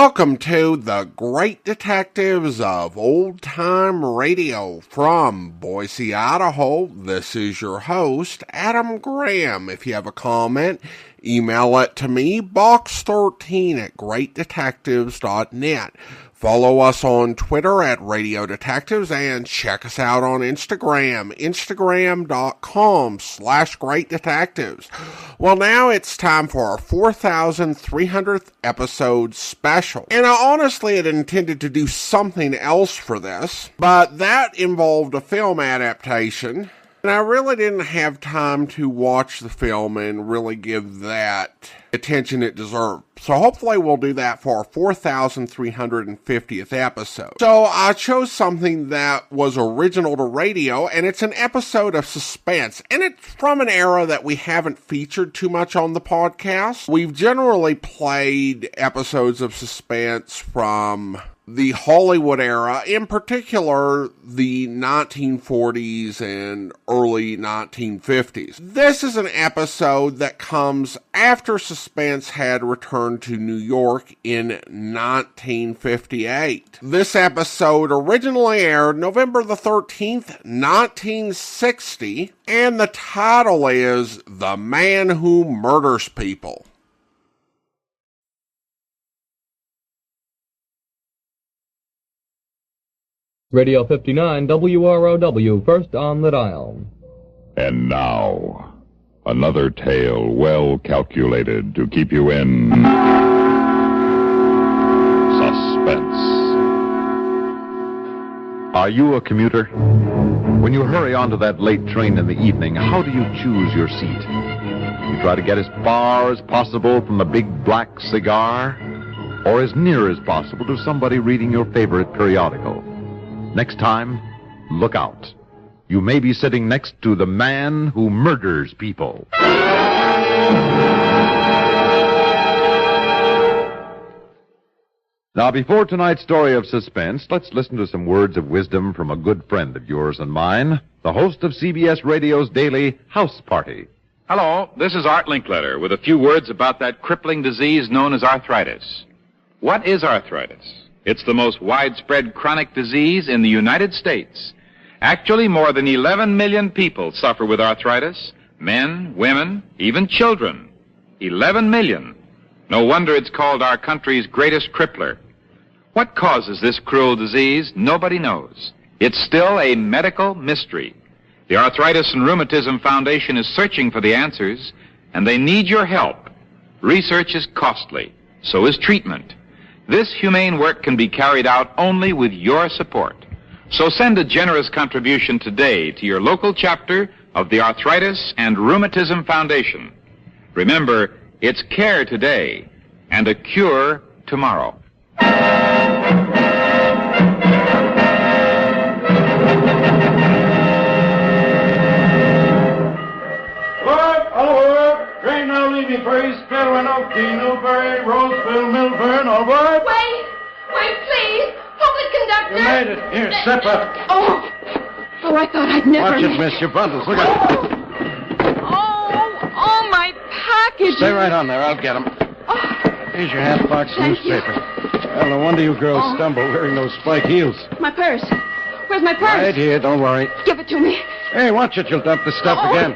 Welcome to the Great Detectives of Old Time Radio from Boise, Idaho. This is your host, Adam Graham. If you have a comment, email it to me, box13@greatdetectives.net. Follow us on Twitter at Radio Detectives and check us out on Instagram, instagram.com/Great Detectives. Well, now it's time for our 4,300th episode special. And I honestly had intended to do something else for this, but that involved a film adaptation. And I really didn't have time to watch the film and really give that attention it deserved. So hopefully we'll do that for our 4,350th episode. So I chose something that was original to radio, and it's an episode of Suspense. And it's from an era that we haven't featured too much on the podcast. We've generally played episodes of Suspense from the Hollywood era, in particular the 1940s and early 1950s. This is an episode that comes after Suspense had returned to New York in 1958. This episode originally aired November the 13th, 1960, and the title is The Man Who Murders People. Radio 59 WROW, first on the dial. And now, another tale well calculated to keep you in suspense. Are you a commuter? When you hurry onto that late train in the evening, how do you choose your seat? You try to get as far as possible from the big black cigar, or as near as possible to somebody reading your favorite periodical. Next time, look out. You may be sitting next to the man who murders people. Now, before tonight's story of suspense, let's listen to some words of wisdom from a good friend of yours and mine, the host of CBS Radio's daily House Party. Hello, this is Art Linkletter with a few words about that crippling disease known as arthritis. What is arthritis? It's the most widespread chronic disease in the United States. Actually, more than 11 million people suffer with arthritis. Men, women, even children. 11 million. No wonder it's called our country's greatest crippler. What causes this cruel disease? Nobody knows. It's still a medical mystery. The Arthritis and Rheumatism Foundation is searching for the answers, and they need your help. Research is costly. So is treatment. This humane work can be carried out only with your support. So send a generous contribution today to your local chapter of the Arthritis and Rheumatism Foundation. Remember, it's care today and a cure tomorrow. Train now leaving for East Roanoke, Newbury, Roseville, Milford, all right? Wait, please. Hold it, conductor. You made it. Here, step up. Oh, I thought I'd never... Watch it, miss. Your bundles. Look at it. Oh, my package. Stay right on there. I'll get them. Oh, here's your hat box and thank you. newspaper. Well, no wonder you girls stumble wearing those spike heels. My purse. Where's my purse? Right here. Don't worry. Give it to me. Hey, watch it. You'll dump the stuff again.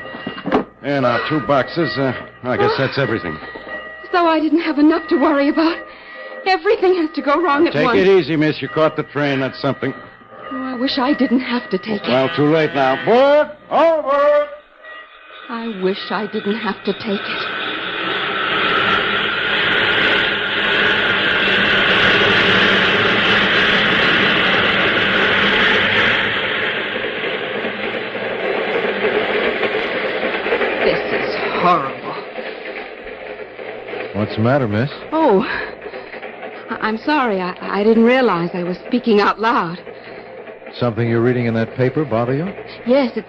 Here now, 2 boxes. I guess that's everything. As though I didn't have enough to worry about. Everything has to go wrong at once. Take it easy, miss. You caught the train. That's something. Oh, I wish I didn't have to take it. Well, too late now. Board! Over! I wish I didn't have to take it. This is horrible. What's the matter, miss? Oh, I'm sorry. I didn't realize I was speaking out loud. Something you're reading in that paper bother you? Yes,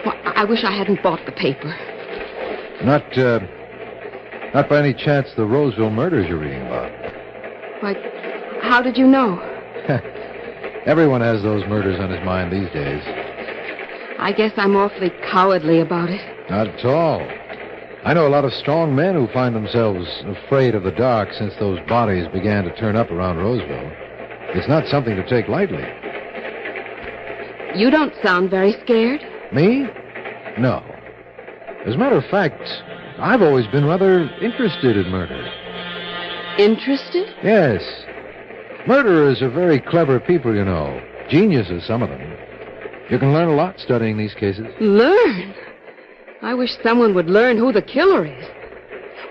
well, I wish I hadn't bought the paper. Not by any chance the Roseville murders you're reading about? Why, how did you know? Everyone has those murders on his mind these days. I guess I'm awfully cowardly about it. Not at all. I know a lot of strong men who find themselves afraid of the dark since those bodies began to turn up around Roseville. It's not something to take lightly. You don't sound very scared. Me? No. As a matter of fact, I've always been rather interested in murder. Interested? Yes. Murderers are very clever people, you know. Geniuses, some of them. You can learn a lot studying these cases. Learn? I wish someone would learn who the killer is.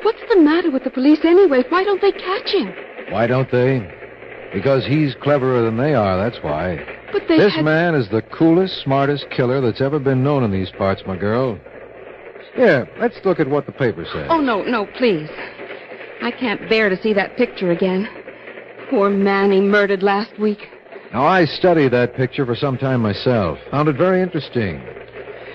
What's the matter with the police anyway? Why don't they catch him? Why don't they? Because he's cleverer than they are, that's why. But This man is the coolest, smartest killer that's ever been known in these parts, my girl. Here, let's look at what the paper says. Oh, no, please. I can't bear to see that picture again. Poor man he murdered last week. Now, I studied that picture for some time myself. Found it very interesting.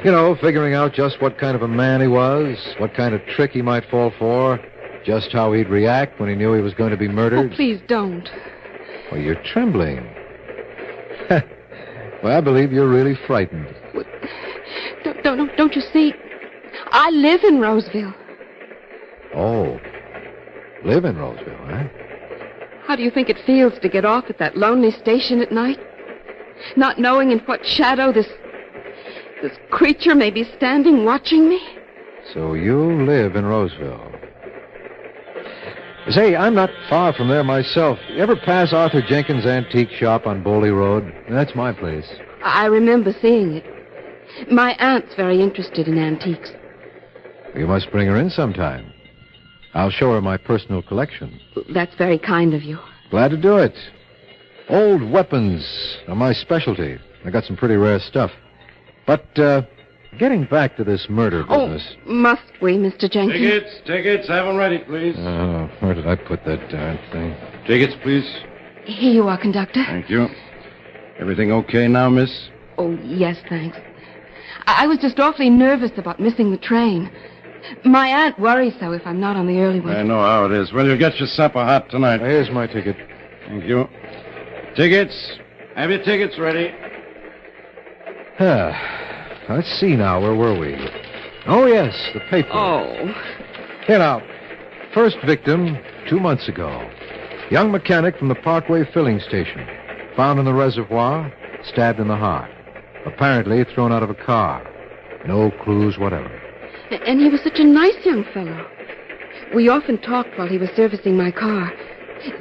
You know, figuring out just what kind of a man he was, what kind of trick he might fall for, just how he'd react when he knew he was going to be murdered. Oh, please don't. Well, you're trembling. Well, I believe you're really frightened. Don't you see? I live in Roseville. Oh, live in Roseville, huh? How do you think it feels to get off at that lonely station at night? Not knowing in what shadow this creature may be standing watching me? So you live in Roseville. Say, I'm not far from there myself. You ever pass Arthur Jenkins' antique shop on Bowley Road? That's my place. I remember seeing it. My aunt's very interested in antiques. You must bring her in sometime. I'll show her my personal collection. That's very kind of you. Glad to do it. Old weapons are my specialty. I got some pretty rare stuff. But, getting back to this murder business... Oh, must we, Mr. Jenkins? Tickets, have them ready, please. Oh, where did I put that darn thing? Tickets, please. Here you are, conductor. Thank you. Everything okay now, miss? Oh, yes, thanks. I was just awfully nervous about missing the train. My aunt worries so if I'm not on the early one. I know how it is. Well, you'll get your supper hot tonight. Here's my ticket. Thank you. Tickets. Have your tickets ready. Let's see now. Where were we? Oh, yes, the paper. Oh. Here now. First victim, 2 months ago. Young mechanic from the Parkway filling station. Found in the reservoir, stabbed in the heart. Apparently thrown out of a car. No clues whatever. And he was such a nice young fellow. We often talked while he was servicing my car.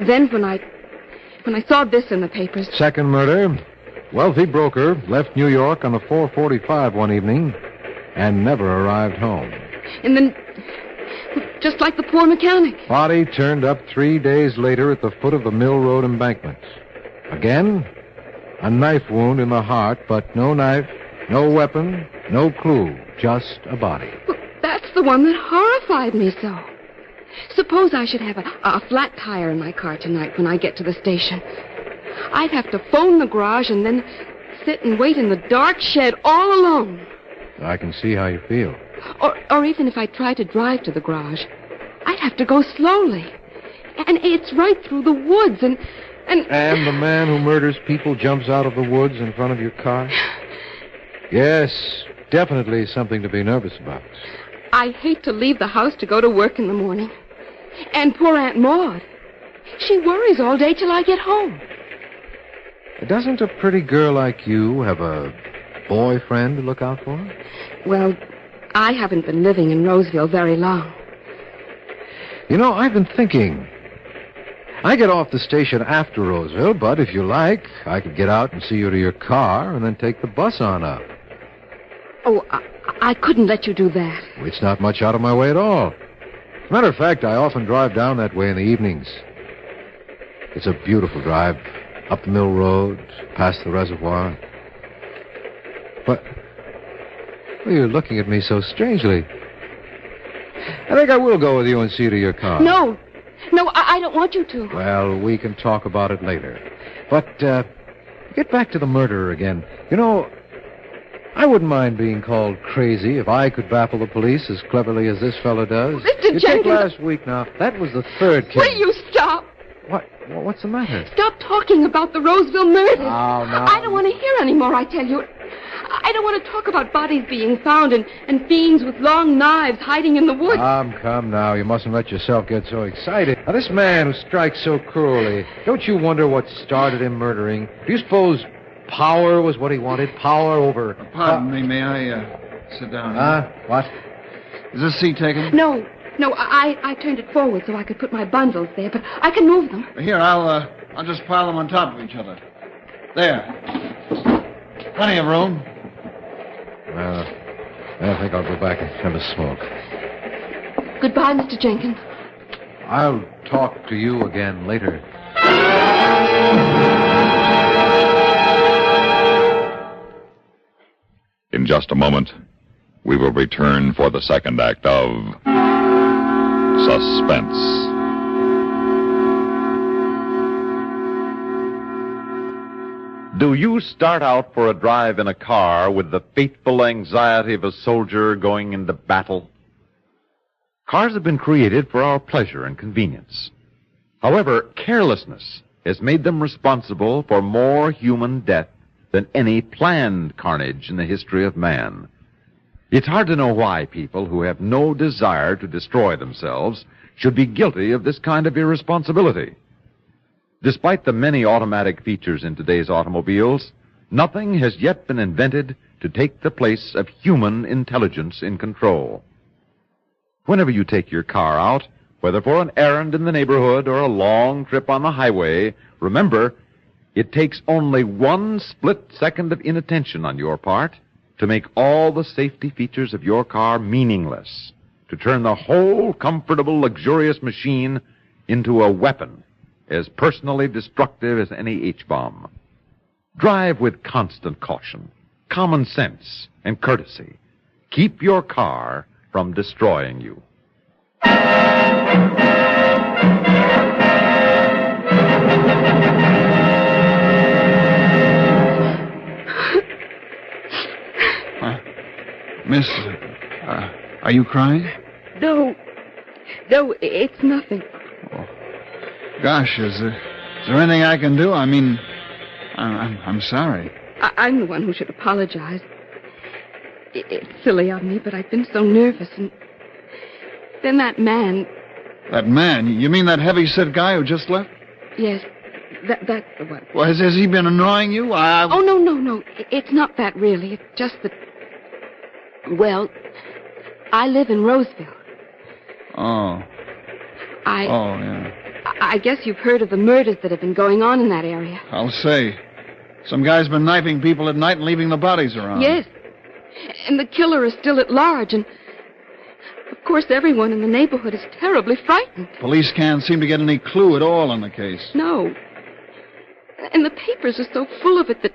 Then when I saw this in the papers... Second murder. Wealthy broker left New York on the 4:45 one evening and never arrived home. And then, just like the poor mechanic. Body turned up 3 days later at the foot of the Mill Road embankment. Again, a knife wound in the heart, but no knife, no weapon, no clue, just a body. Well, that's the one that horrified me so. Suppose I should have a flat tire in my car tonight when I get to the station. I'd have to phone the garage and then sit and wait in the dark shed all alone. I can see how you feel. Or even if I tried to drive to the garage, I'd have to go slowly. And it's right through the woods and... And the man who murders people jumps out of the woods in front of your car? Yes, definitely something to be nervous about. I hate to leave the house to go to work in the morning. And poor Aunt Maud. She worries all day till I get home. Doesn't a pretty girl like you have a boyfriend to look out for? Well, I haven't been living in Roseville very long. You know, I've been thinking. I get off the station after Roseville, but if you like, I could get out and see you to your car and then take the bus on up. Oh, I couldn't let you do that. It's not much out of my way at all. As a matter of fact, I often drive down that way in the evenings. It's a beautiful drive. Up the Mill Road, past the reservoir. But... well, you're looking at me so strangely. I think I will go with you and see to your car. No, I don't want you to. Well, we can talk about it later. But, get back to the murderer again. You know, I wouldn't mind being called crazy if I could baffle the police as cleverly as this fellow does. Mr. You Jenkins... take last week now. That was the third case. Will you stop? What? What's the matter? Stop talking about the Roseville murder. No. I don't want to hear any more, I tell you. I don't want to talk about bodies being found and fiends with long knives hiding in the woods. Come now. You mustn't let yourself get so excited. Now, this man who strikes so cruelly, don't you wonder what started him murdering? Do you suppose power was what he wanted? Power over... Pardon me, may I sit down? What? Is this seat taken? No, I turned it forward so I could put my bundles there, but I can move them. Here, I'll just pile them on top of each other. There. Plenty of room. Well, I think I'll go back and have a smoke. Goodbye, Mr. Jenkins. I'll talk to you again later. In just a moment, we will return for the second act of Suspense. Do you start out for a drive in a car with the faithful anxiety of a soldier going into battle? Cars have been created for our pleasure and convenience. However, carelessness has made them responsible for more human death than any planned carnage in the history of man. It's hard to know why people who have no desire to destroy themselves should be guilty of this kind of irresponsibility. Despite the many automatic features in today's automobiles, nothing has yet been invented to take the place of human intelligence in control. Whenever you take your car out, whether for an errand in the neighborhood or a long trip on the highway, remember, it takes only 1 split second of inattention on your part to make all the safety features of your car meaningless, to turn the whole comfortable, luxurious machine into a weapon as personally destructive as any H-bomb. Drive with constant caution, common sense, and courtesy. Keep your car from destroying you. Miss, are you crying? No, it's nothing. Oh. Gosh, is there anything I can do? I mean, I'm sorry. I'm the one who should apologize. It's silly of me, but I've been so nervous, and then that man... That man? You mean that heavy-set guy who just left? Yes, that's the one. Well, has he been annoying you? Oh, no. It's not that, really. It's just that... Well, I live in Roseville. Oh. Oh, yeah. I guess you've heard of the murders that have been going on in that area. I'll say. Some guy's been knifing people at night and leaving the bodies around. Yes. And the killer is still at large, and of course everyone in the neighborhood is terribly frightened. Police can't seem to get any clue at all on the case. No. And the papers are so full of it that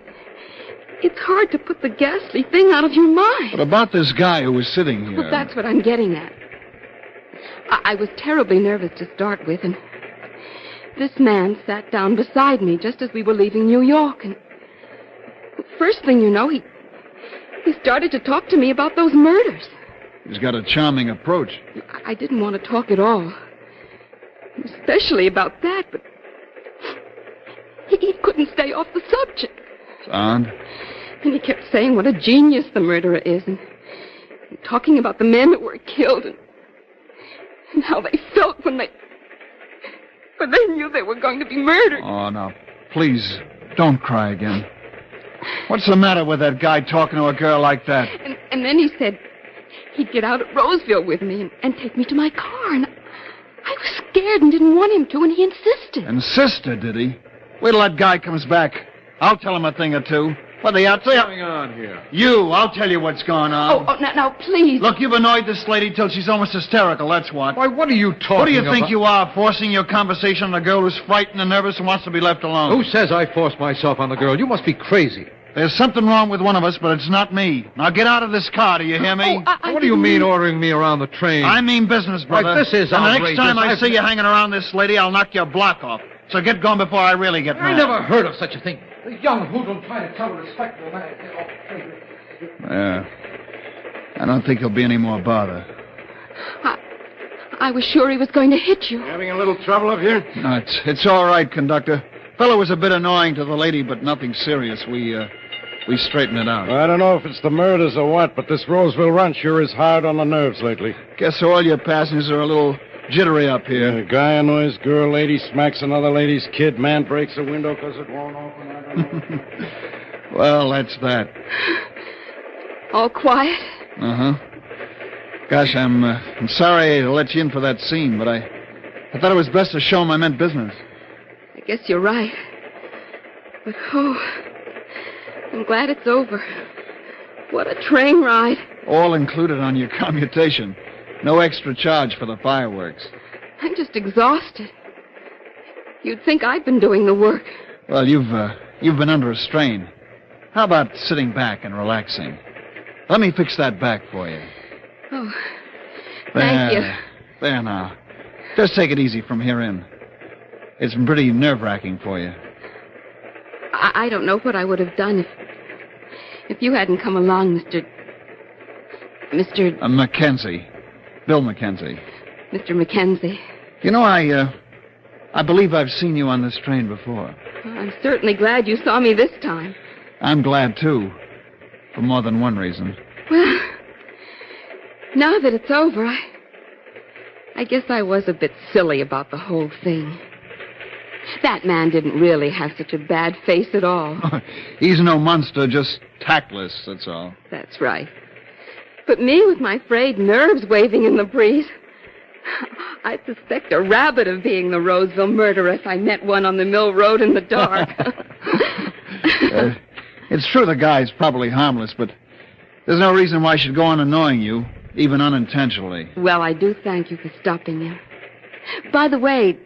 it's hard to put the ghastly thing out of your mind. But about this guy who was sitting here... Well, that's what I'm getting at. I was terribly nervous to start with, and this man sat down beside me just as we were leaving New York, and first thing you know, he started to talk to me about those murders. He's got a charming approach. I didn't want to talk at all, especially about that, but he couldn't stay off the subject. And? And he kept saying what a genius the murderer is, and talking about the men that were killed, and how they felt when they knew they were going to be murdered. Oh, now, please, don't cry again. What's the matter with that guy talking to a girl like that? And then he said he'd get out at Roseville with me and take me to my car, and I was scared and didn't want him to, and he insisted. Insisted, did he? Wait till that guy comes back. I'll tell him a thing or two. What the outside? What's going on here? You, I'll tell you what's going on. Oh, now, please. Look, you've annoyed this lady till she's almost hysterical, that's what. Why, what are you talking about? What do you think you are, forcing your conversation on a girl who's frightened and nervous and wants to be left alone? Who says I forced myself on the girl? You must be crazy. There's something wrong with one of us, but it's not me. Now get out of this car, do you hear me? What do you mean ordering me around the train? I mean business, brother. Right, this is outrageous. And the next time I see you hanging around this lady, I'll knock your block off. So get going before I really get mad. I never heard of such a thing. The young hoodlum trying to tell a respectable man. Yeah. I don't think he'll be any more bother. I was sure he was going to hit you. Having a little trouble up here? No, it's all right, conductor. Fellow was a bit annoying to the lady, but nothing serious. We we straighten it out. I don't know if it's the murders or what, but this Roseville run sure is hard on the nerves lately. Guess all your passengers are a little jittery up here. A guy annoys girl, lady smacks another lady's kid, man breaks a window because it won't open. I don't know. Well, that's that. All quiet? Uh-huh. Gosh, I'm sorry to let you in for that scene, but I thought it was best to show him I meant business. I guess you're right. But, I'm glad it's over. What a train ride. All included on your commutation. No extra charge for the fireworks. I'm just exhausted. You'd think I'd been doing the work. Well, you've been under a strain. How about sitting back and relaxing? Let me fix that back for you. Oh, thank you. There now. Just take it easy from here in. It's been pretty nerve-wracking for you. I don't know what I would have done if you hadn't come along, Mr. Mackenzie. Bill Mackenzie. Mr. Mackenzie. You know, I believe I've seen you on this train before. Well, I'm certainly glad you saw me this time. I'm glad, too. For more than one reason. Well, now that it's over, I guess I was a bit silly about the whole thing. That man didn't really have such a bad face at all. He's no monster, just tactless, that's all. That's right. But me with my frayed nerves waving in the breeze, I'd suspect a rabbit of being the Roseville murderer if I met one on the mill road in the dark. It's true the guy's probably harmless, but there's no reason why I should go on annoying you, even unintentionally. Well, I do thank you for stopping him. By the way,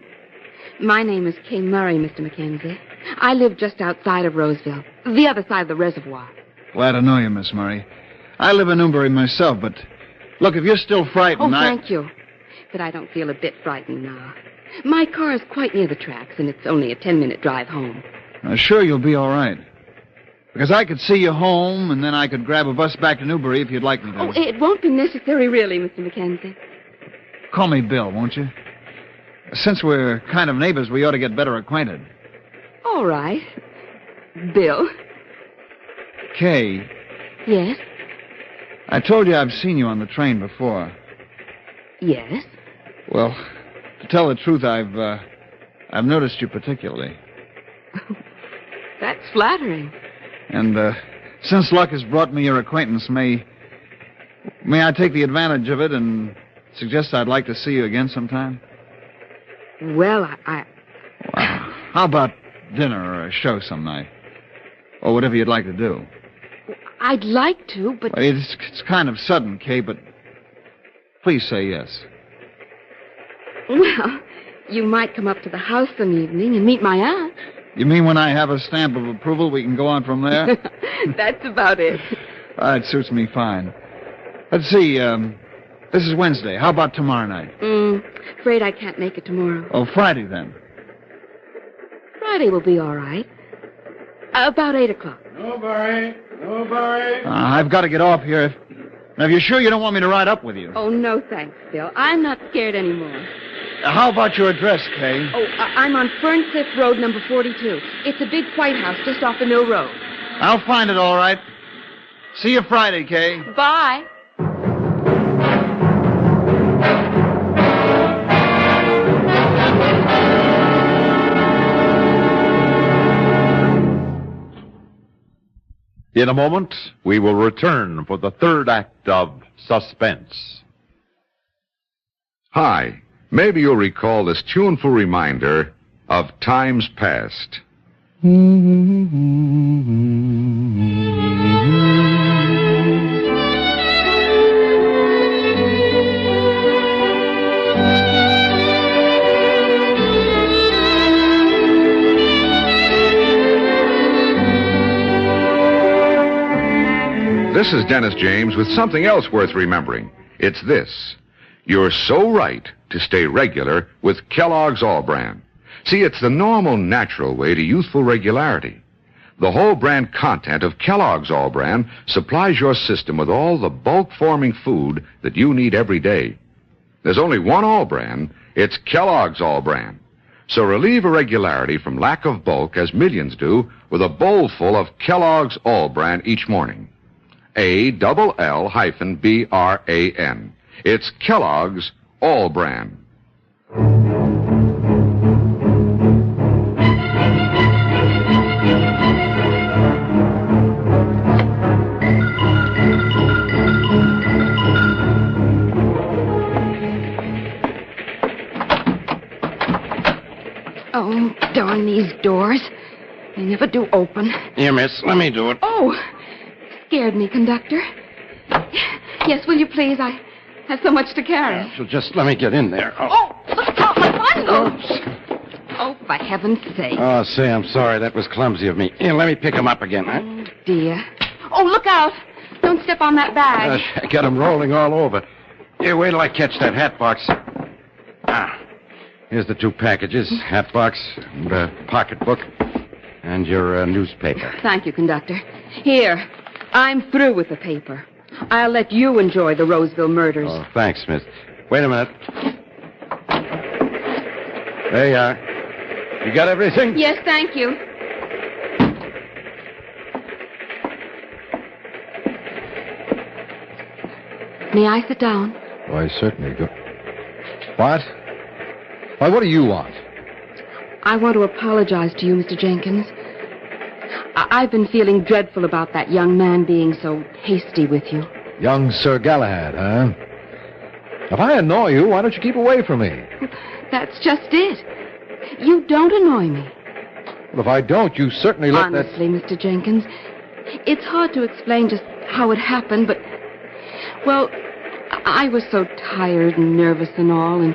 my name is Kay Murray, Mr. Mackenzie. I live just outside of Roseville, the other side of the reservoir. Glad to know you, Miss Murray. I live in Newbury myself, but look, if you're still frightened, thank you. But I don't feel a bit frightened now. My car is quite near the tracks, and it's only a 10-minute drive home. Sure, you'll be all right. Because I could see you home, and then I could grab a bus back to Newbury if you'd like me to. Oh, it won't be necessary, really, Mr. Mackenzie. Call me Bill, won't you? Since we're kind of neighbors, we ought to get better acquainted. All right. Bill? Kay. Yes? I told you I've seen you on the train before. Yes? Well, to tell the truth, I've noticed you particularly. That's flattering. And since luck has brought me your acquaintance, may I take the advantage of it and suggest I'd like to see you again sometime? Well, Well, how about dinner or a show some night? Or whatever you'd like to do. I'd like to, but... Well, it's kind of sudden, Kay, but please say yes. Well, you might come up to the house some evening and meet my aunt. You mean when I have a stamp of approval, we can go on from there? That's about it. It suits me fine. Let's see, this is Wednesday. How about tomorrow night? Afraid I can't make it tomorrow. Oh, Friday, then. Friday will be all right. About 8 o'clock. Newbury. I've got to get off here. Now, if you're sure you don't want me to ride up with you. Oh, no, thanks, Bill. I'm not scared anymore. How about your address, Kay? Oh, I'm on Ferncliff Road, number 42. It's a big white house just off the Mill Road. I'll find it, all right. See you Friday, Kay. Bye. In a moment, we will return for the third act of Suspense. Hi. Maybe you'll recall this tuneful reminder of times past. This is Dennis James with something else worth remembering. It's this. You're so right to stay regular with Kellogg's All-Bran. See, it's the normal, natural way to youthful regularity. The whole brand content of Kellogg's All-Bran supplies your system with all the bulk-forming food that you need every day. There's only one All-Bran. It's Kellogg's All-Bran. So relieve irregularity from lack of bulk, as millions do, with a bowl full of Kellogg's All Bran each morning. ALL-BRAN. It's Kellogg's All Bran. Oh, darn these doors. They never do open. Here, miss, let me do it. Oh, scared me, conductor. Yes, will you please? I have so much to carry. So just let me get in there. Oh, look out, my bundles! Oh, for heaven's sake. Oh, say, I'm sorry. That was clumsy of me. Here, let me pick them up again, huh? Oh, dear. Oh, look out. Don't step on that bag. I got them rolling all over. Here, wait till I catch that hat box. Here's the 2 packages. Hat box, and a pocketbook, and your newspaper. Thank you, conductor. Here, I'm through with the paper. I'll let you enjoy the Roseville murders. Oh, thanks, miss. Wait a minute. There you are. You got everything? Yes, thank you. May I sit down? Why, certainly. What? Why, what do you want? I want to apologize to you, Mr. Jenkins. I've been feeling dreadful about that young man being so hasty with you. Young Sir Galahad, huh? If I annoy you, why don't you keep away from me? That's just it. You don't annoy me. Well, if I don't, you certainly let Honestly, Mr. Jenkins, it's hard to explain just how it happened, but, well, I was so tired and nervous and all, and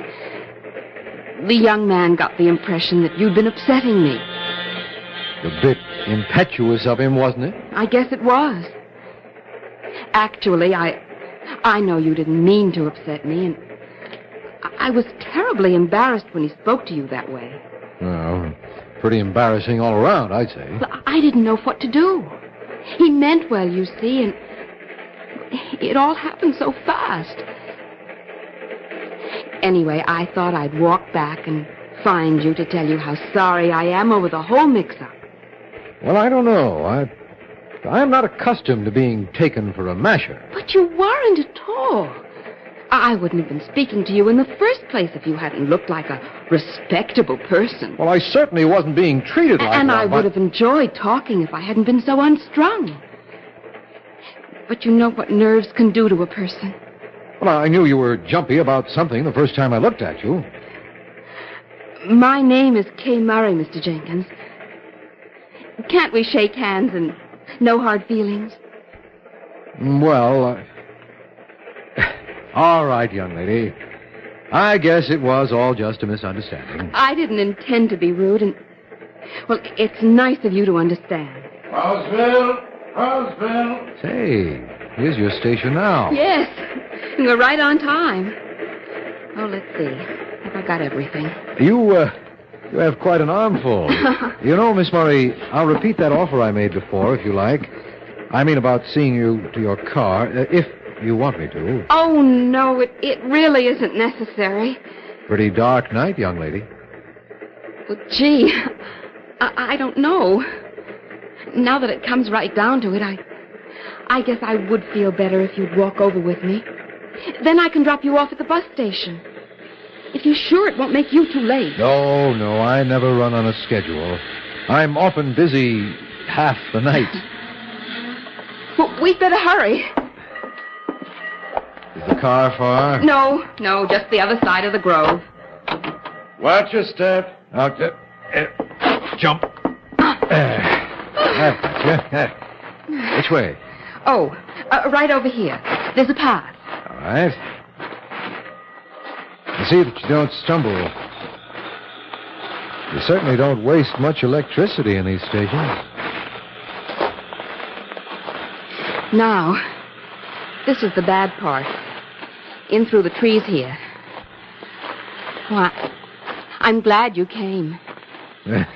the young man got the impression that you'd been upsetting me. A bit impetuous of him, wasn't it? I guess it was. Actually, I know you didn't mean to upset me, and I was terribly embarrassed when he spoke to you that way. Well, pretty embarrassing all around, I'd say. Well, I didn't know what to do. He meant well, you see, and it all happened so fast. Anyway, I thought I'd walk back and find you to tell you how sorry I am over the whole mix-up. Well, I don't know. I'm not accustomed to being taken for a masher. But you weren't at all. I wouldn't have been speaking to you in the first place if you hadn't looked like a respectable person. Well, I certainly wasn't being treated like And one, I would have enjoyed talking if I hadn't been so unstrung. But you know what nerves can do to a person. Well, I knew you were jumpy about something the first time I looked at you. My name is Kay Murray, Mr. Jenkins. Can't we shake hands and no hard feelings? Well, all right, young lady. I guess it was all just a misunderstanding. I didn't intend to be rude, and, well, it's nice of you to understand. Roseville! Roseville! Say, here's your station now. Yes, you were right on time. Oh, let's see. Have I got everything? You have quite an armful. You know, Miss Murray, I'll repeat that offer I made before, if you like. I mean about seeing you to your car, if you want me to. Oh, no, it really isn't necessary. Pretty dark night, young lady. Well, gee, I don't know. Now that it comes right down to it, I guess I would feel better if you'd walk over with me. Then I can drop you off at the bus station. If you're sure it won't make you too late. No, I never run on a schedule. I'm often busy half the night. Well, we'd better hurry. Is the car far? No, just the other side of the grove. Watch your step. Okay. Jump. I've got you. Which way? Oh, right over here. There's a path. All right. See that you don't stumble. You certainly don't waste much electricity in these stations. Now, this is the bad part. In through the trees here. Well, I'm glad you came. It's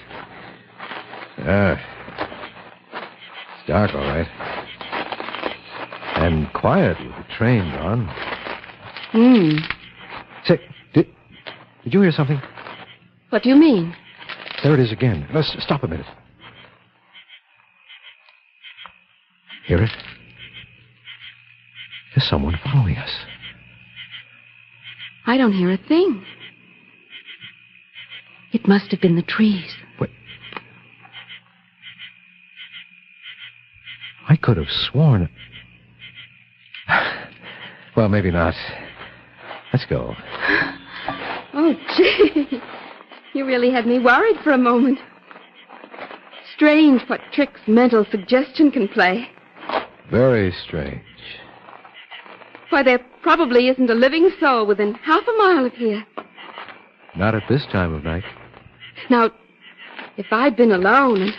dark, all right. And quiet with the train on. Say, did you hear something? What do you mean? There it is again. Let's stop a minute. Hear it? There's someone following us. I don't hear a thing. It must have been the trees. Wait. I could have sworn... Well, maybe not. Let's go. Oh, gee. You really had me worried for a moment. Strange what tricks mental suggestion can play. Very strange. Why, there probably isn't a living soul within half a mile of here. Not at this time of night. Now, if I'd been alone and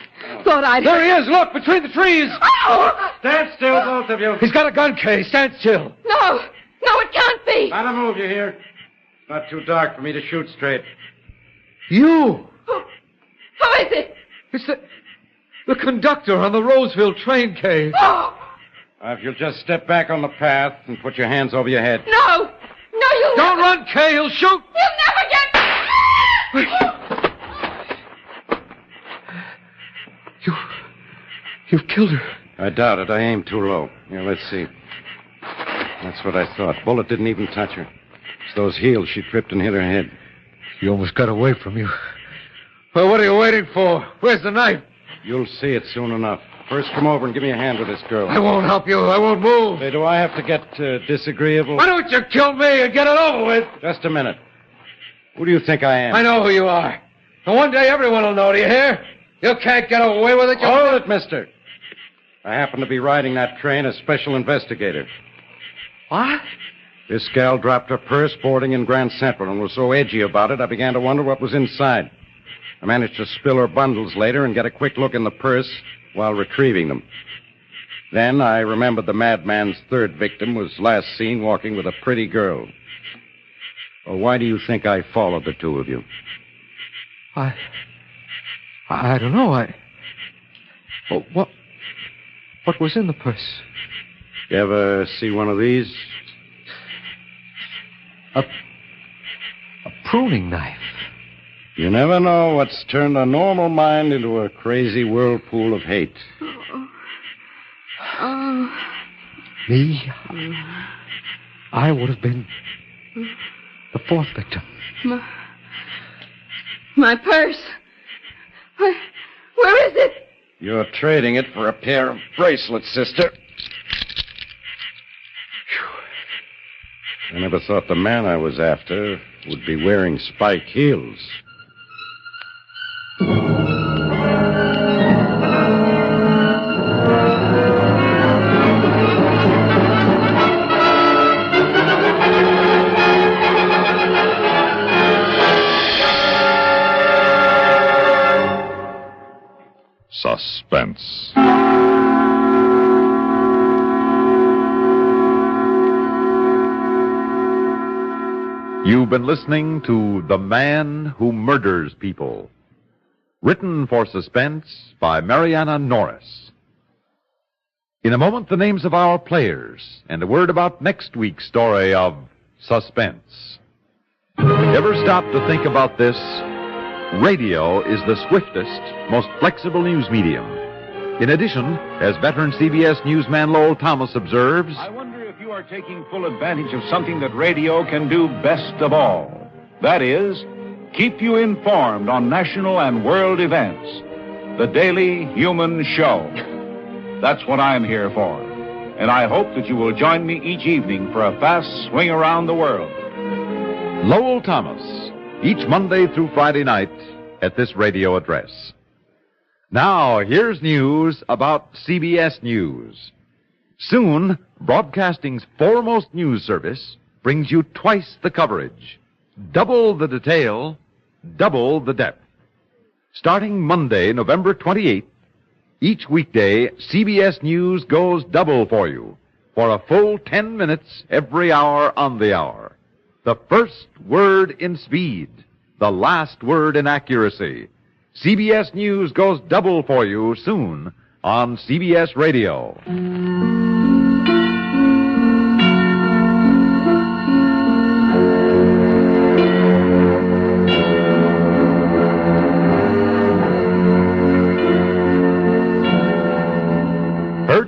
thought I'd... There he is! Look, between the trees! Oh! Stand still, both of you. He's got a gun, Kay. Stand still. No! No, it can't be! Not a move, you hear? It's not too dark for me to shoot straight. You! Who is it? It's the conductor on the Roseville train, Kay. Oh! If you'll just step back on the path and put your hands over your head. No! No, you'll Don't never... run, Kay. He'll shoot. You'll never get... You've killed her. I doubt it. I aimed too low. Here, let's see. That's what I thought. Bullet didn't even touch her. It's those heels she tripped and hit her head. She almost got away from you. Well, what are you waiting for? Where's the knife? You'll see it soon enough. First, come over and give me a hand with this girl. I won't help you. I won't move. Say, do I have to get disagreeable? Why don't you kill me and get it over with? Just a minute. Who do you think I am? I know who you are. And one day everyone will know, do you hear? You can't get away with it. Hold it, mister. I happen to be riding that train as special investigator. What? This gal dropped her purse boarding in Grand Central and was so edgy about it, I began to wonder what was inside. I managed to spill her bundles later and get a quick look in the purse while retrieving them. Then I remembered the madman's third victim was last seen walking with a pretty girl. Well, why do you think I followed the two of you? I don't know. What was in the purse? You ever see one of these? A pruning knife. You never know what's turned a normal mind into a crazy whirlpool of hate. Oh. Me? I would have been the fourth victim. My purse. Where is it? You're trading it for a pair of bracelets, sister. I never thought the man I was after would be wearing spike heels. Suspense. You've been listening to The Man Who Murders People. Written for Suspense by Mariana Norris. In a moment, the names of our players and a word about next week's story of Suspense. Ever stop to think about this? Radio is the swiftest, most flexible news medium. In addition, as veteran CBS newsman Lowell Thomas observes, I wonder if you are taking full advantage of something that radio can do best of all. That is, keep you informed on national and world events. The Daily Human Show. That's what I'm here for. And I hope that you will join me each evening for a fast swing around the world. Lowell Thomas, each Monday through Friday night at this radio address. Now, here's news about CBS News. Soon, broadcasting's foremost news service brings you twice the coverage, double the detail, double the depth. Starting Monday, November 28th, each weekday, CBS News goes double for you for a full 10 minutes every hour on the hour. The first word in speed, the last word in accuracy. CBS News goes double for you soon on CBS Radio.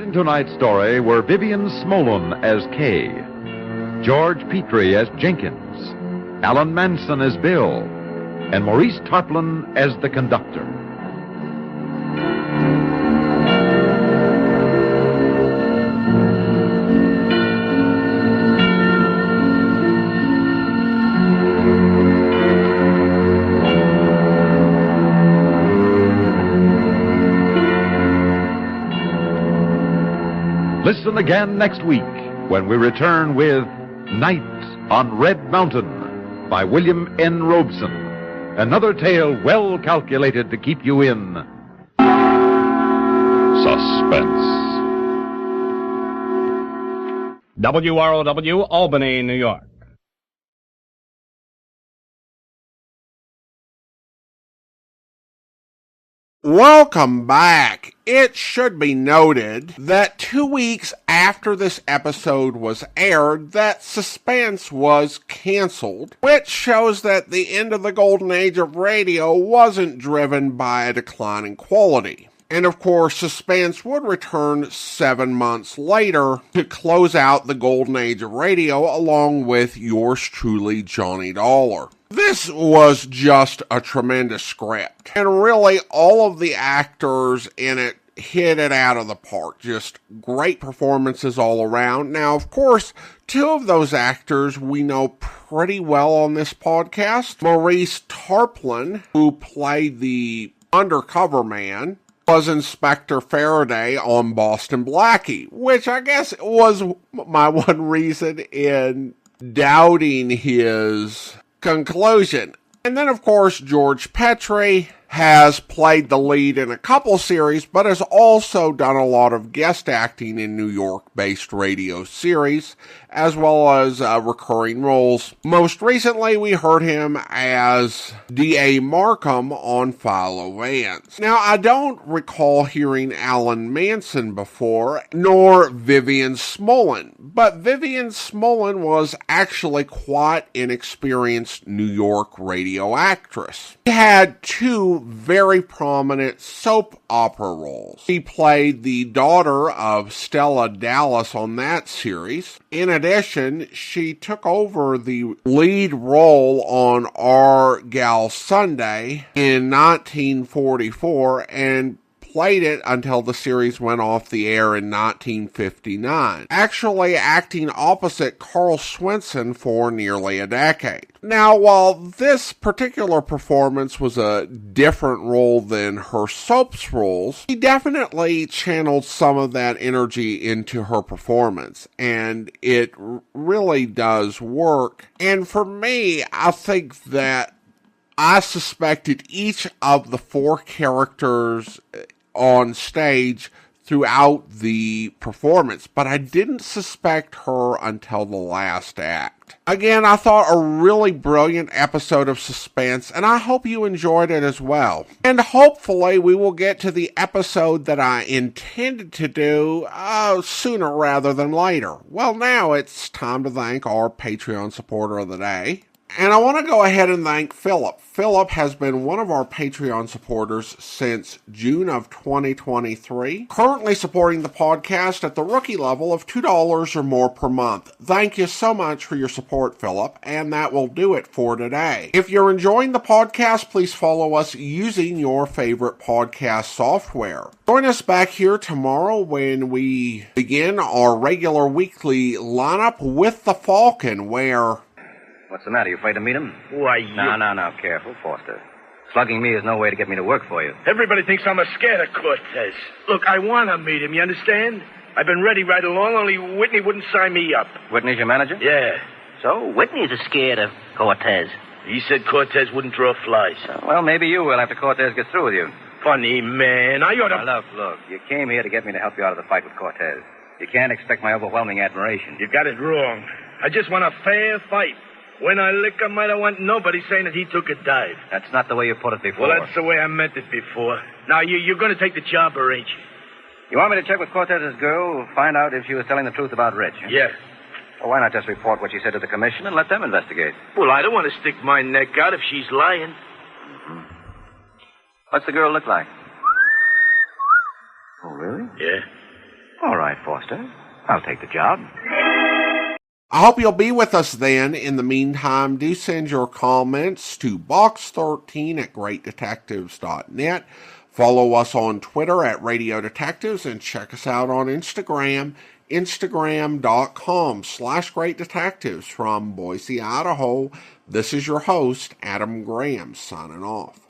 in tonight's story were Vivian Smolen as Kay, George Petrie as Jenkins, Alan Manson as Bill, and Maurice Tarplin as the conductor. Listen again next week when we return with Night on Red Mountain by William N. Robeson. Another tale well calculated to keep you in suspense. WROW, Albany, New York. Welcome back. It should be noted that 2 weeks after this episode was aired, that Suspense was canceled, which shows that the end of the golden age of radio wasn't driven by a decline in quality. And of course, Suspense would return 7 months later to close out the golden age of radio along with yours truly, Johnny Dollar. This was just a tremendous script. And really, all of the actors in it hit it out of the park. Just great performances all around. Now, of course, 2 of those actors we know pretty well on this podcast. Maurice Tarplin, who played the undercover man, was Inspector Faraday on Boston Blackie, which I guess was my one reason in doubting his conclusion. And then, of course, George Petrie has played the lead in a couple series, but has also done a lot of guest acting in New York-based radio series, as well as recurring roles. Most recently, we heard him as D.A. Markham on Philo Vance. Now, I don't recall hearing Alan Manson before, nor Vivian Smolen, but Vivian Smolen was actually quite an experienced New York radio actress. She had 2 very prominent soap opera roles. She played the daughter of Stella Dallas on that series. In addition, she took over the lead role on Our Gal Sunday in 1944 and played it until the series went off the air in 1959, actually acting opposite Carl Swinson for nearly a decade. Now, while this particular performance was a different role than her soaps roles, she definitely channeled some of that energy into her performance, and it really does work. And for me, I think that I suspected each of the 4 characters on stage throughout the performance, but I didn't suspect her until the last act. Again, I thought a really brilliant episode of Suspense, and I hope you enjoyed it as well. And hopefully we will get to the episode that I intended to do sooner rather than later. Well, now it's time to thank our Patreon supporter of the day. And I want to go ahead and thank Philip. Philip has been one of our Patreon supporters since June of 2023, currently supporting the podcast at the rookie level of $2 or more per month. Thank you so much for your support, Philip, and that will do it for today. If you're enjoying the podcast, please follow us using your favorite podcast software. Join us back here tomorrow when we begin our regular weekly lineup with the Falcon, where... What's the matter? You afraid to meet him? Why, No. Careful, Foster. Slugging me is no way to get me to work for you. Everybody thinks I'm scared of Cortez. Look, I want to meet him, you understand? I've been ready right along, only Whitney wouldn't sign me up. Whitney's your manager? Yeah. So, Whitney's scared of Cortez. He said Cortez wouldn't draw flies. Well, maybe you will after Cortez gets through with you. Funny man. I ought to... Now, look. You came here to get me to help you out of the fight with Cortez. You can't expect my overwhelming admiration. You got it wrong. I just want a fair fight. When I lick him, I don't want nobody saying that he took a dive. That's not the way you put it before. Well, that's the way I meant it before. Now, you're going to take the job, or ain't you? You want me to check with Cortez's girl, find out if she was telling the truth about Rich? Huh? Yeah. Well, why not just report what she said to the commission and let them investigate? Well, I don't want to stick my neck out if she's lying. Mm-hmm. What's the girl look like? Oh, really? Yeah. All right, Foster. I'll take the job. I hope you'll be with us then. In the meantime, do send your comments to box13@greatdetectives.net. Follow us on Twitter at Radio Detectives and check us out on Instagram, instagram.com/greatdetectives. From Boise, Idaho, this is your host, Adam Graham, signing off.